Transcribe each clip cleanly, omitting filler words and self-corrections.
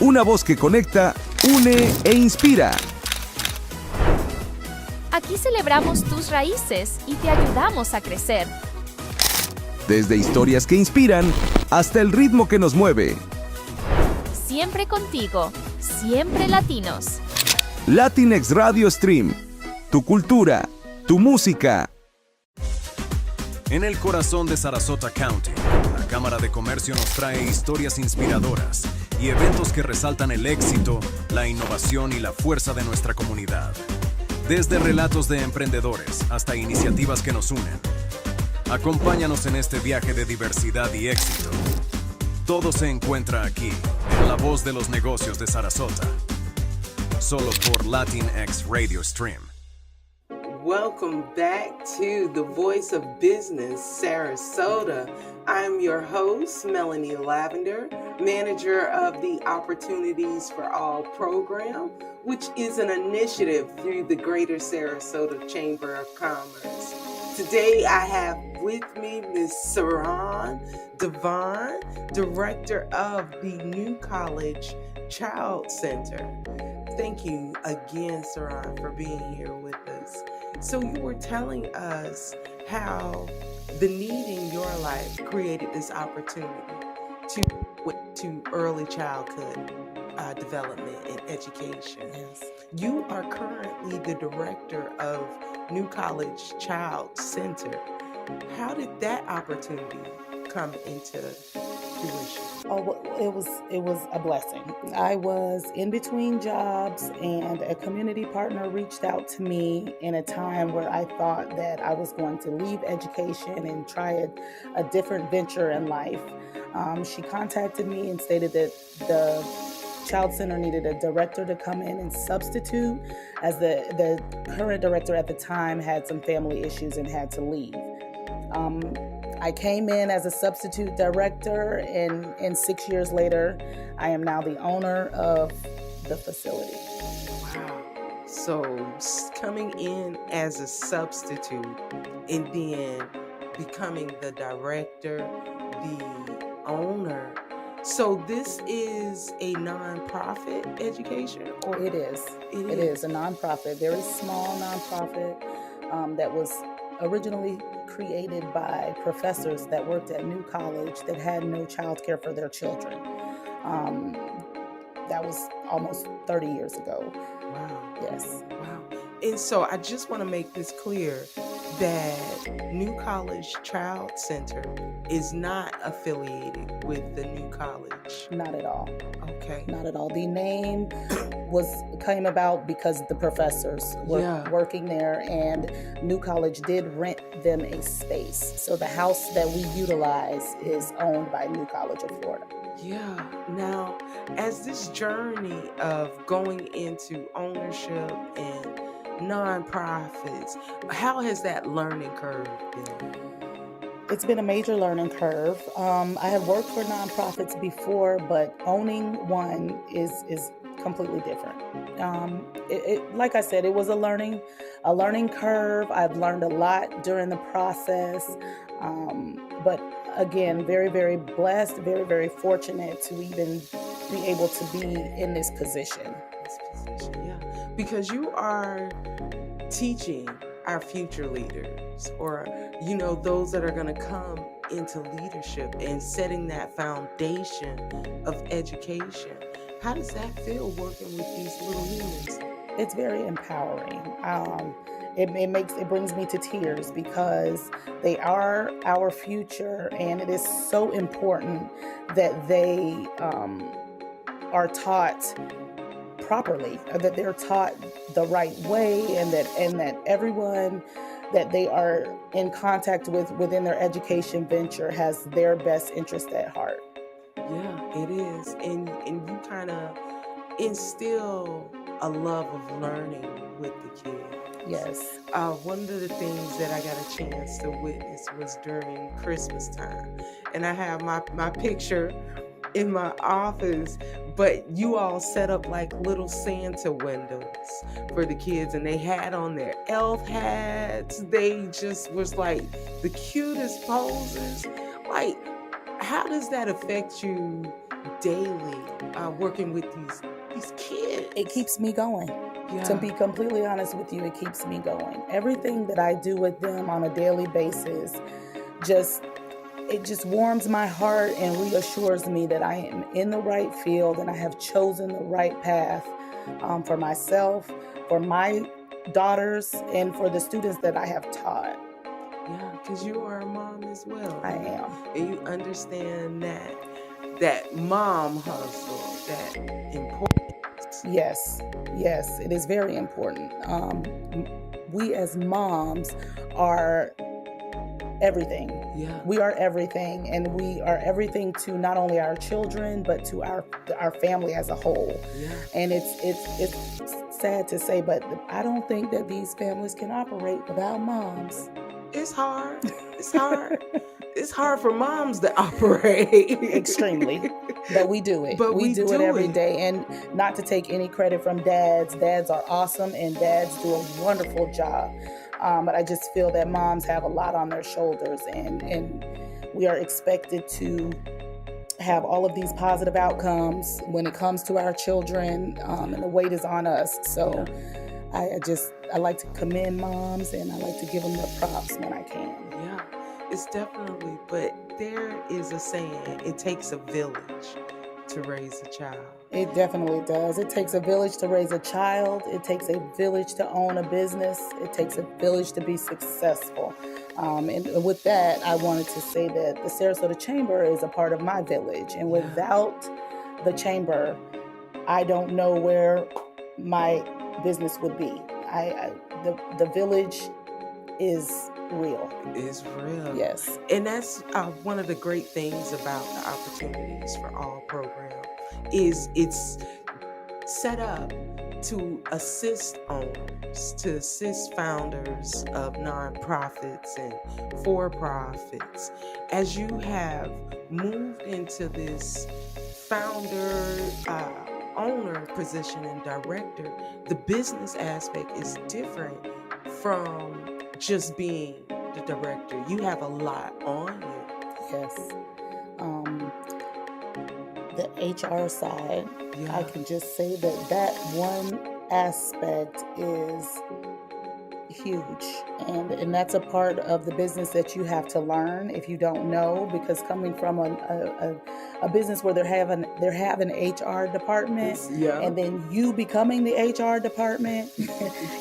Una voz que conecta, une e inspira. Aquí celebramos tus raíces y te ayudamos a crecer. Desde historias que inspiran hasta el ritmo que nos mueve. Siempre contigo, siempre latinos. Latinx Radio Stream. Tu cultura, tu música. En el corazón de Sarasota County, la Cámara de Comercio nos trae historias inspiradoras y eventos que resaltan el éxito, la innovación y la fuerza de nuestra comunidad. Desde relatos de emprendedores hasta iniciativas que nos unen. Acompáñanos en este viaje de diversidad y éxito. Todo se encuentra aquí, en la voz de los negocios de Sarasota. Solo por Latinx Radio Stream. Welcome back to the Voice of Business Sarasota. I'm your host, Melanie Lavender, manager of the Opportunities for All program, which is an initiative through the Greater Sarasota Chamber of Commerce. Today I have with me Ms. Saran DeVaughn, director of the New College Child Center. Thank you again, Saran, for being here with us. So you were telling us how the need in your life created this opportunity to early childhood development and education. Yes. You are currently the director of New College Child Center. How did that opportunity come into fruition? Oh, well, it was a blessing. I was in between jobs, and a community partner reached out to me in a time where I thought that I was going to leave education and try a different venture in life. She contacted me and stated that the Child Center needed a director to come in and substitute, as the current director at the time had some family issues and had to leave. I came in as a substitute director, and 6 years later, I am now the owner of the facility. Wow. So coming in as a substitute and then becoming the director, the owner. So this is a nonprofit education? Or It is. It is a nonprofit, very small nonprofit that was originally created by professors that worked at New College that had no child care for their children. That was almost 30 years ago. Wow. Yes. Wow. And so I just want to make this clear that New College Child Center is not affiliated with the New College. Not at all. Okay. Not at all. The name came about because the professors were working there, and New College did rent them a space. So the house that we utilize is owned by New College of Florida. Yeah. Now, as this journey of going into ownership and nonprofits, how has that learning curve been? It's been a major learning curve. I have worked for nonprofits before, but owning one is completely different. Like I said, it was a learning curve. I've learned a lot during the process, but again, very, very blessed, very, very fortunate to even be able to be in this position. Yeah, because you are teaching our future leaders, or those that are going to come into leadership and setting that foundation of education. How does that feel working with these little humans? It's very empowering. It brings me to tears because they are our future, and it is so important that they are taught properly, that they're taught the right way, and that everyone that they are in contact with within their education venture has their best interest at heart. Yeah, it is. And you kind of instill a love of learning with the kids. Yes. One of the things that I got a chance to witness was during Christmas time. And I have my picture in my office, but you all set up like little Santa windows for the kids, and they had on their elf hats. They just was like the cutest poses. Like, how does that affect you daily working with these kids? It keeps me going. Yeah. To be completely honest with you, it keeps me going. Everything that I do with them on a daily basis it just warms my heart and reassures me that I am in the right field and I have chosen the right path for myself, for my daughters, and for the students that I have taught. Yeah, because you are a mom as well. I am. And you understand that mom hustle, that importance. Yes, it is very important. We as moms are everything. Yeah. We are everything, and we are everything to not only our children but to our family as a whole. Yeah. And it's sad to say, but I don't think that these families can operate without moms. It's hard. It's hard. It's hard for moms to operate. Extremely. But we do it. But we do it every day. And not to take any credit from dads. Dads are awesome and dads do a wonderful job. But I just feel that moms have a lot on their shoulders, and we are expected to have all of these positive outcomes when it comes to our children, and the weight is on us. So I like to commend moms, and I like to give them their props when I can. Yeah, it's definitely, but there is a saying, it takes a village to raise a child. It definitely does. It takes a village to raise a child. It takes a village to own a business. It takes a village to be successful. And with that, I wanted to say that the Sarasota Chamber is a part of my village. And without the chamber, I don't know where my business would be. The village is real. It's real. Yes. And that's one of the great things about the Opportunities for All program is it's set up to assist owners, to assist founders of nonprofits and for-profits. As you have moved into this founder, owner position and director, the business aspect is different from just being the director. You have a lot on you. Yes. The HR side, I can just say that one aspect is huge, and that's a part of the business that you have to learn if you don't know, because coming from a business where they have an HR department, and then you becoming the HR department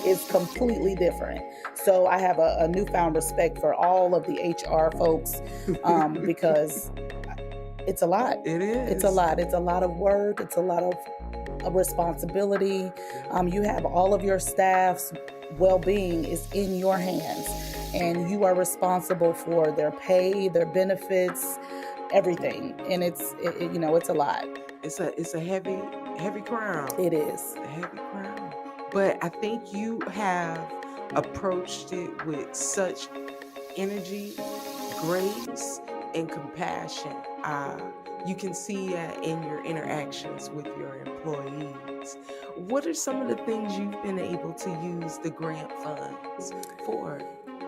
is completely different. So I have a newfound respect for all of the HR folks, because it's a lot. It is. It's a lot. It's a lot of work. It's a lot of responsibility. You have all of your staff's well-being is in your hands, and you are responsible for their pay, their benefits, everything. And it's a lot. It's a heavy crown. It is a heavy crown. But I think you have approached it with such energy, grace, and compassion. You can see in your interactions with your employees. What are some of the things you've been able to use the grant funds for?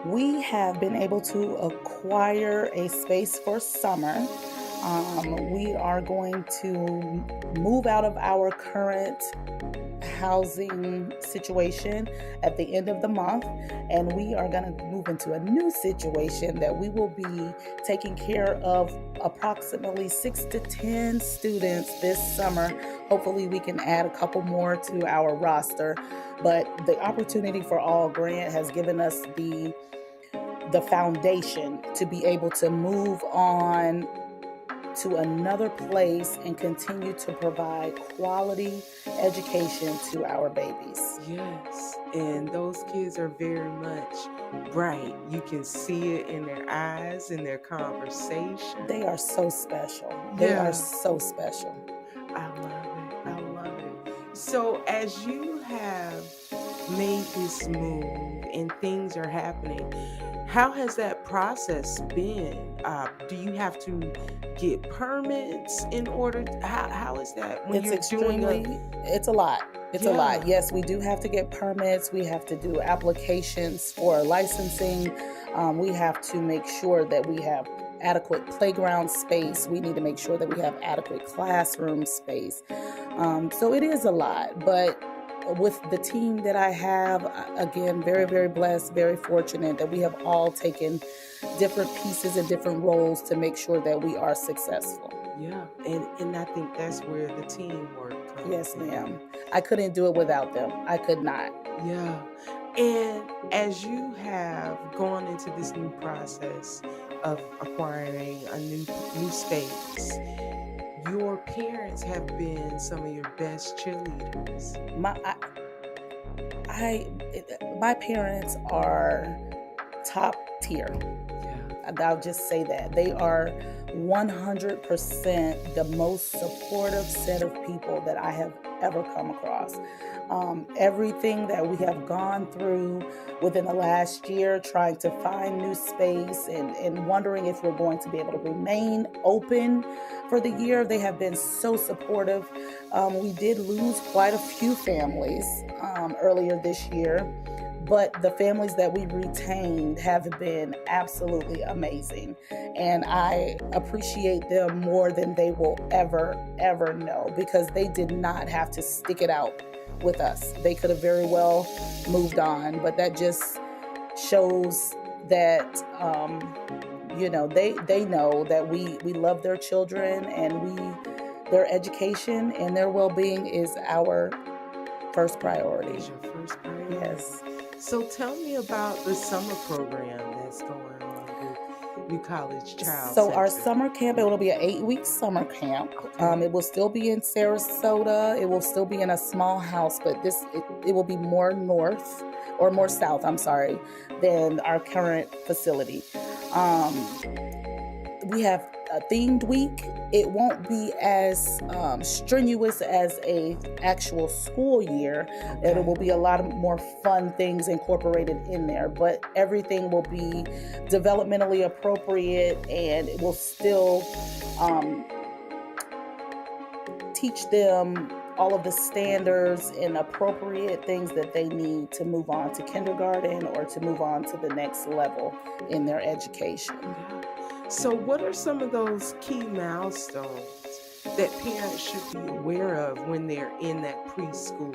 We have been able to acquire a space for summer. We are going to move out of our current housing situation at the end of the month, and we are going to move into a new situation that we will be taking care of approximately 6 to 10 students this summer. Hopefully we can add a couple more to our roster, but the Opportunity for All grant has given us the foundation to be able to move on to another place and continue to provide quality education to our babies. Yes, and those kids are very much bright. You can see it in their eyes, in their conversation. They are so special. They are so special. I love it. I love it. So as you have made this move and things are happening, how has that process been? Do you have to get permits in order? How is that when It's a lot. It's a lot. Yes, we do have to get permits. We have to do applications for licensing. We have to make sure that we have adequate playground space. We need to make sure that we have adequate classroom space. So it is a lot, but with the team that I have, again, very, very blessed, very fortunate that we have all taken different pieces and different roles to make sure that we are successful. Yeah, and I think that's where the teamwork comes. Yes, ma'am. I couldn't do it without them. I could not. Yeah. And as you have gone into this new process of acquiring a new space, your parents have been some of your best cheerleaders. My parents are top tier. Yeah. I'll just say that. They are 100% the most supportive set of people that I have ever come across. Everything that we have gone through within the last year, trying to find new space and wondering if we're going to be able to remain open for the year, they have been so supportive. We did lose quite a few families earlier this year, but the families that we retained have been absolutely amazing. And I appreciate them more than they will ever know, because they did not have to stick it out with us. They could have very well moved on, but that just shows that, they know that we love their children, and their education and their well-being is our first priority. Is your first priority? Yes. So tell me about the summer program that's going on with New College Child So Center. our summer camp, it will be an 8-week summer camp. Okay. It will still be in Sarasota. It will still be in a small house, but it will be more north, or more south, than our current facility. We have a themed week. It won't be as strenuous as a actual school year. Okay. There will be a lot more fun things incorporated in there, but everything will be developmentally appropriate, and it will still teach them all of the standards and appropriate things that they need to move on to kindergarten or to move on to the next level in their education. So what are some of those key milestones that parents should be aware of when they're in that preschool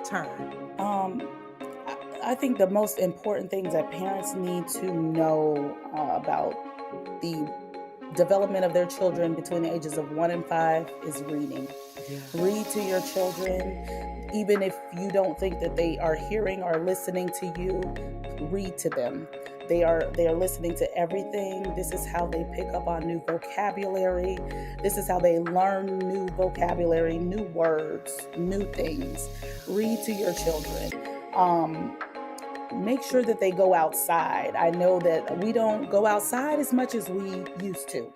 time? I think the most important things that parents need to know about the development of their children between the ages of 1 and 5 is reading. Yeah. Read to your children. Even if you don't think that they are hearing or listening to you, read to them. They are listening to everything. This is how they pick up on new vocabulary. This is how they learn new vocabulary, new words, new things. Read to your children. Make sure that they go outside. I know that we don't go outside as much as we used to.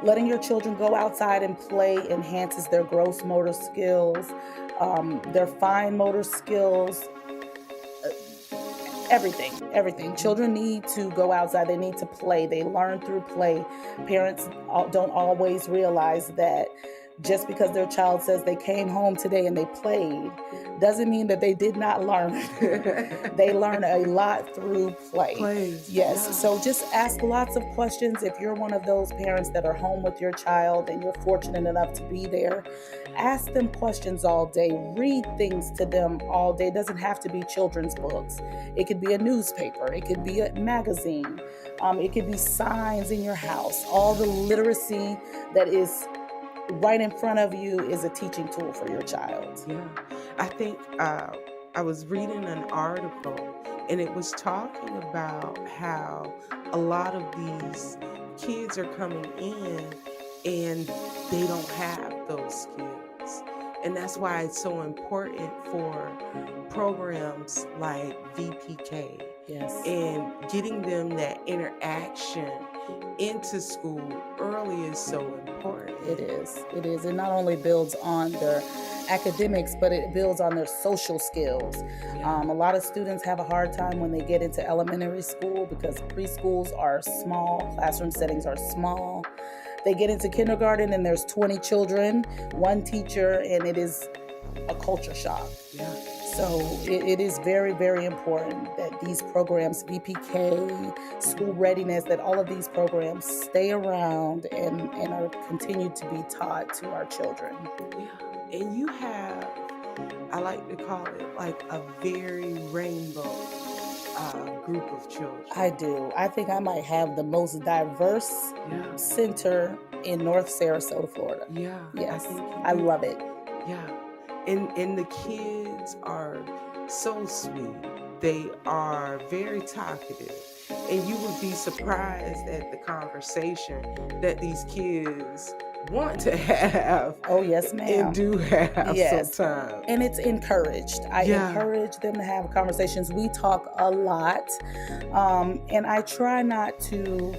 Letting your children go outside and play enhances their gross motor skills, their fine motor skills, everything. Children need to go outside. They need to play. They learn through play. Parents don't always realize that just because their child says they came home today and they played doesn't mean that they did not learn. They learn a lot through play. Yes. Yeah. So just ask lots of questions. If you're one of those parents that are home with your child and you're fortunate enough to be there, ask them questions all day. Read things to them all day. It doesn't have to be children's books. It could be a newspaper. It could be a magazine. It could be signs in your house. All the literacy that is right in front of you is a teaching tool for your child. Yeah. I think I was reading an article, and it was talking about how a lot of these kids are coming in and they don't have those skills. And that's why it's so important for programs like VPK. Yes. And getting them that interaction into school early is so important. It is. It not only builds on their academics, but it builds on their social skills. Yeah. A lot of students have a hard time when they get into elementary school because preschools are small, classroom settings are small. They get into kindergarten and there's 20 children, one teacher, and it is a culture shock. Yeah. So it is very, very important that these programs, VPK, school readiness, that all of these programs stay around and are continued to be taught to our children. Yeah. And you have, I like to call it like a very rainbow group of children. I do. I think I might have the most diverse center in North Sarasota, Florida. Yeah. Yes. I love it. Yeah. And the kids are so sweet. They are very talkative. And you would be surprised at the conversation that these kids want to have. Oh, yes, ma'am. And do have sometimes. And it's encouraged. I encourage them to have conversations. We talk a lot. And I try not to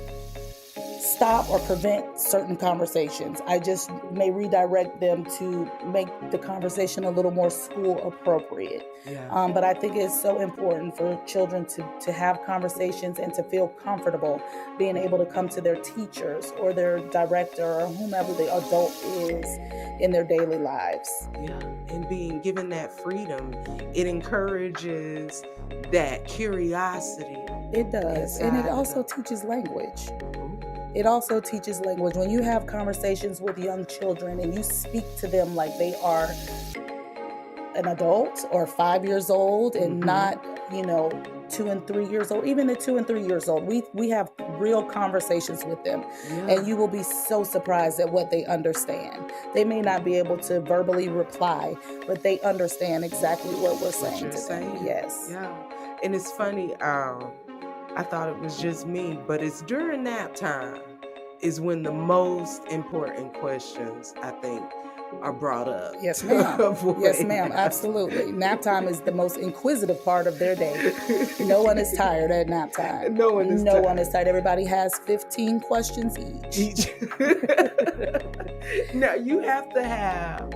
stop or prevent certain conversations. I just may redirect them to make the conversation a little more school appropriate. Yeah. But I think it's so important for children to have conversations and to feel comfortable being able to come to their teachers or their director or whomever the adult is in their daily lives. Yeah, and being given that freedom, it encourages that curiosity. It does, and it also teaches language. It also teaches language. When you have conversations with young children and you speak to them like they are an adult or 5 years old and not, 2 and 3 years old, even at 2 and 3 years old, we have real conversations with them. And you will be so surprised at what they understand. They may not be able to verbally reply, but they understand exactly what we're saying to them. Yes. Yeah. And it's funny, I thought it was just me, but it's during nap time is when the most important questions, I think, are brought up. Yes, ma'am. Yes, ma'am. Absolutely. Nap time is the most inquisitive part of their day. No one is tired at nap time. No one is tired. Everybody has 15 questions each. Now, you have to have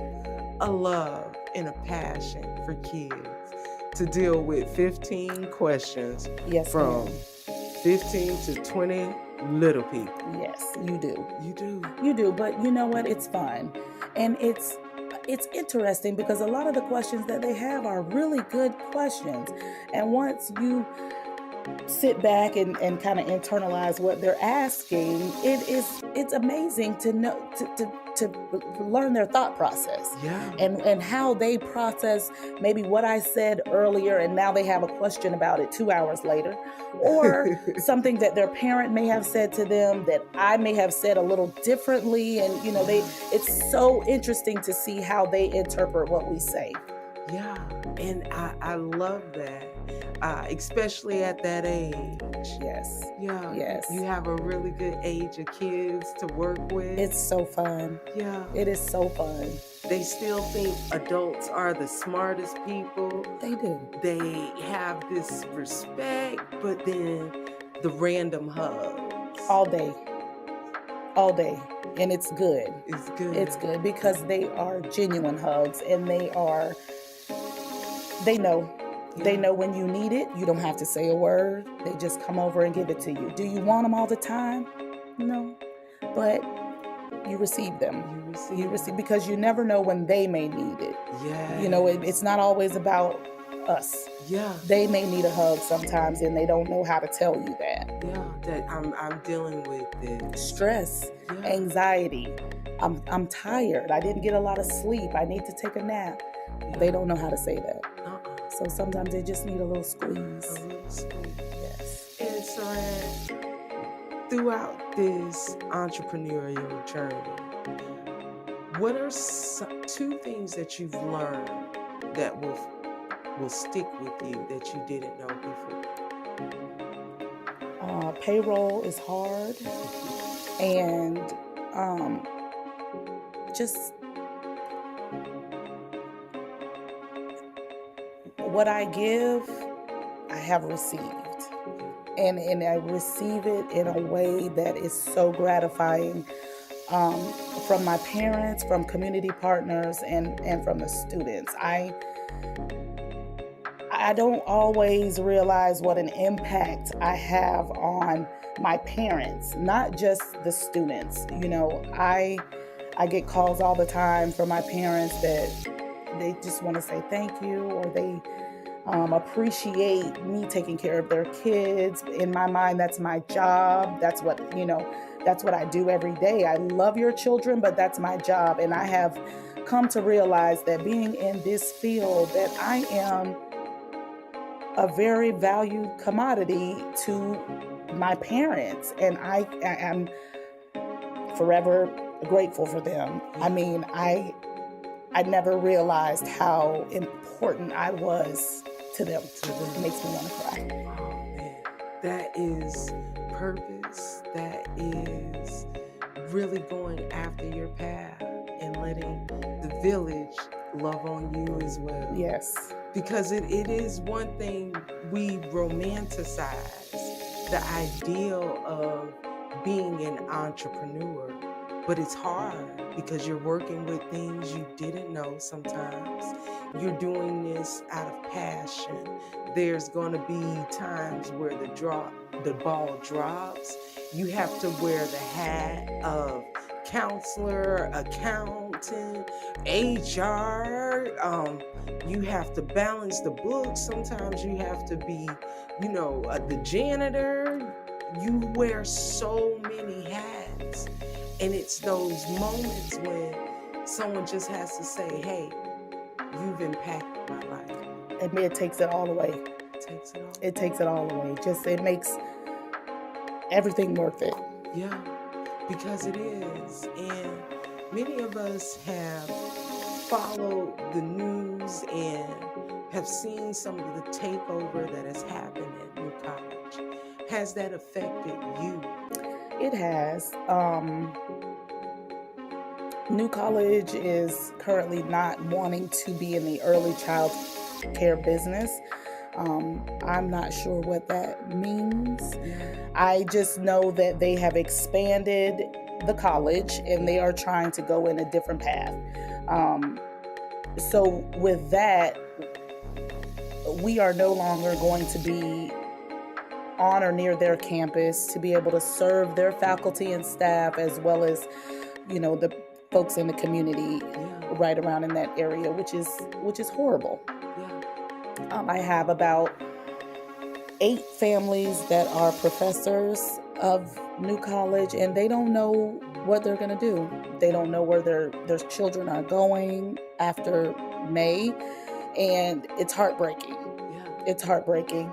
a love and a passion for kids to deal with 15 questions from 15 to 20 little people. Yes, you do. You do. But you know what? It's fun. And it's interesting because a lot of the questions that they have are really good questions. And once you sit back and kind of internalize what they're asking, it's amazing to know to learn their thought process and how they process maybe what I said earlier and now they have a question about it 2 hours later, or something that their parent may have said to them that I may have said a little differently, and it's so interesting to see how they interpret what we say. Yeah, and I love that. Especially at that age. Yes. Yeah. Yes. You have a really good age of kids to work with. It's so fun. Yeah. It is so fun. They still think adults are the smartest people. They do. They have this respect, but then the random hugs. All day. And it's good. It's good. It's good because they are genuine hugs and they know. Yeah. They know when you need it. You don't have to say a word. They just come over and give it to you. Do you want them all the time? No. But you receive them. You receive because you never know when they may need it. Yeah. It's not always about us. Yeah. They may need a hug sometimes and they don't know how to tell you that. Yeah. That I'm dealing with this. Stress, anxiety. I'm tired. I didn't get a lot of sleep. I need to take a nap. Yeah. They don't know how to say that. So sometimes they just need a little squeeze. A little squeeze. Yes. And Saran, throughout this entrepreneurial journey, what are two things that you've learned that will stick with you that you didn't know before? Payroll is hard, and just what I give, I have received. And I receive it in a way that is so gratifying from my parents, from community partners, and from the students. I don't always realize what an impact I have on my parents, not just the students. I get calls all the time from my parents that they just want to say thank you, or they appreciate me taking care of their kids. In my mind, that's my job. That's what I do every day. I love your children, but that's my job. And I have come to realize that being in this field, that I am a very valued commodity to my parents, and I am forever grateful for them. I mean, I never realized how important I was to them. It makes me want to cry. Oh man, that is purpose. That is really going after your path and letting the village love on you as well. Yes. Because it is one thing, we romanticize the ideal of being an entrepreneur, but it's hard because you're working with things you didn't know sometimes. You're doing this out of passion. There's going to be times where the ball drops. You have to wear the hat of counselor, accountant, HR. You have to balance the books. Sometimes you have to be, the janitor. You wear so many hats. And it's those moments when someone just has to say, hey, you've impacted my life. And it takes it all away. It takes it all away. It makes everything worth it. Yeah, because it is. And many of us have followed the news and have seen some of the takeover that has happened at New College. Has that affected you? It has. New College is currently not wanting to be in the early child care business. I'm not sure what that means. I just know that they have expanded the college and they are trying to go in a different path. So with that, we are no longer going to be on or near their campus to be able to serve their faculty and staff, as well as, the folks in the community right around in that area, which is horrible. I have about 8 families that are professors of New College, and they don't know what they're going to do. They don't know where their children are going after May, and it's heartbreaking. It's heartbreaking.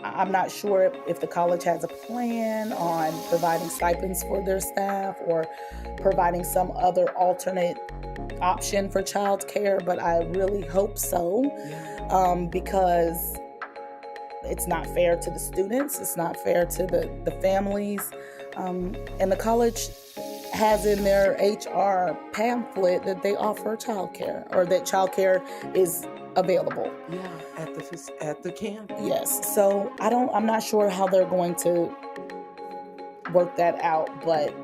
I'm not sure if the college has a plan on providing stipends for their staff or providing some other alternate option for childcare, but I really hope so, because it's not fair to the students, it's not fair to the families, and the college has in their HR pamphlet that they offer childcare, or that childcare is available. At the camp. Yes. So I'm not sure how they're going to work that out, but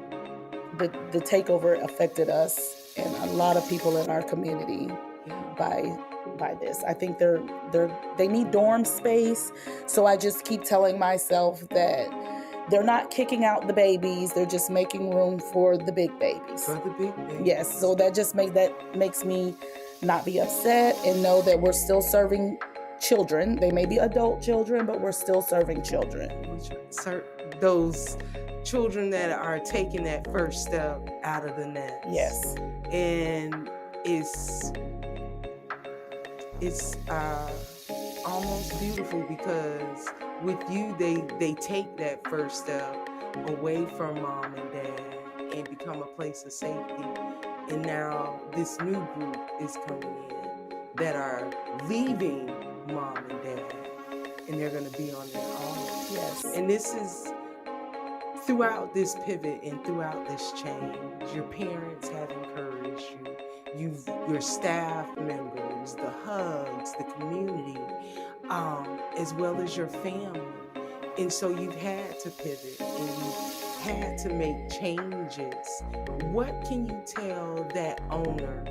the takeover affected us and a lot of people in our community by this. I think they need dorm space. So I just keep telling myself that they're not kicking out the babies, they're just making room for the big babies. For the big babies. Yes. So that makes me not be upset and know that we're still serving children. They may be adult children, but we're still serving children. Those children that are taking that first step out of the nest. Yes. And it's almost beautiful, because with you, they take that first step away from mom and dad and become a place of safety. And now this new group is coming in that are leaving mom and dad, and they're going to be on their own. Yes. And this is throughout this pivot and throughout this change, your parents have encouraged you. Your staff members, the hugs, the community, as well as your family. And so you've had to pivot and you've had to make changes. What can you tell that owner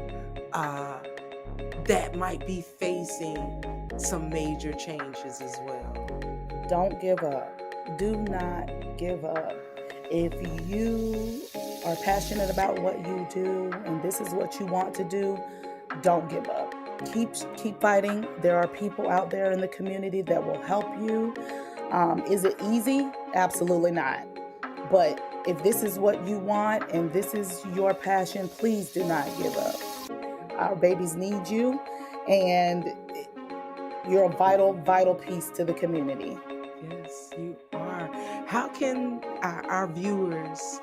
that might be facing some major changes as well? Don't give up. Do not give up. If you are passionate about what you do and this is what you want to do, don't give up. Keep fighting. There are people out there in the community that will help you. Is it easy? Absolutely not. But if this is what you want and this is your passion, please do not give up. Our babies need you, and you're a vital piece to the community. Yes, you are. How can our viewers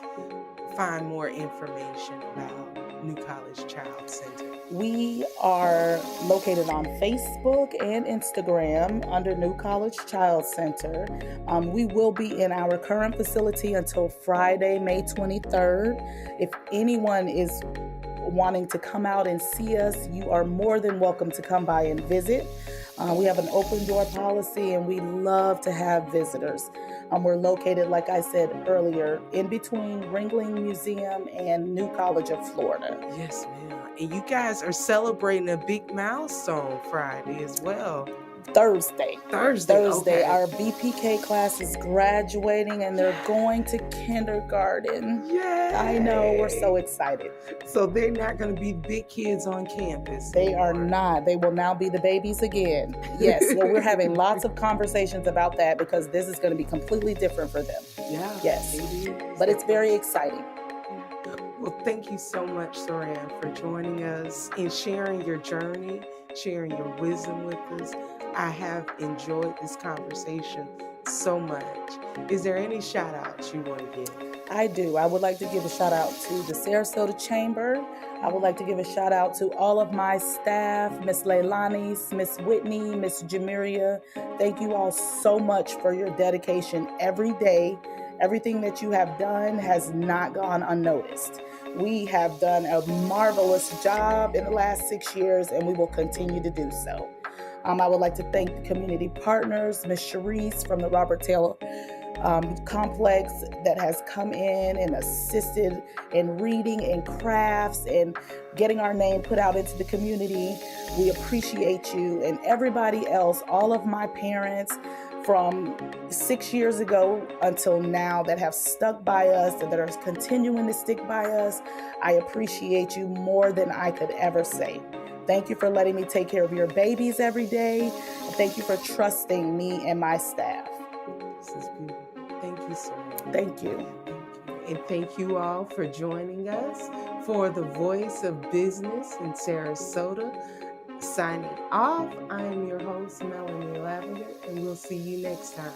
find more information about New College Child Center? We are located on Facebook and Instagram under New College Child Center. We will be in our current facility until Friday, May 23rd. If anyone is wanting to come out and see us, you are more than welcome to come by and visit. We have an open door policy, and we love to have visitors. We're located, like I said earlier, in between Ringling Museum and New College of Florida. Yes, ma'am. And you guys are celebrating a big milestone Friday as well. Thursday. Okay. Our BPK class is graduating, and they're going to kindergarten. Yay! I know, we're so excited. So they're not going to be big kids on campus. They are not. They will now be the babies again. Yes, so we're having lots of conversations about that because this is going to be completely different for them. Yeah. Yes. It is. But it's very exciting. Well, thank you so much, Saran, for joining us and sharing your journey, sharing your wisdom with us. I have enjoyed this conversation so much. Is there any shout outs you want to give? I do. I would like to give a shout out to the Sarasota Chamber. I would like to give a shout out to all of my staff, Miss Leilani, Miss Whitney, Miss Jamiria. Thank you all so much for your dedication every day. Everything that you have done has not gone unnoticed. We have done a marvelous job in the last 6 years, and we will continue to do so. I would like to thank the community partners, Ms. Cherise from the Robert Taylor complex that has come in and assisted in reading and crafts and getting our name put out into the community. We appreciate you, and everybody else, all of my parents from 6 years ago until now that have stuck by us and that are continuing to stick by us. I appreciate you more than I could ever say. Thank you for letting me take care of your babies every day. And thank you for trusting me and my staff. This is beautiful. Thank you, sir. Thank you. And thank you all for joining us for the Voice of Business in Sarasota. Signing off, I am your host, Melanie Lavender, and we'll see you next time.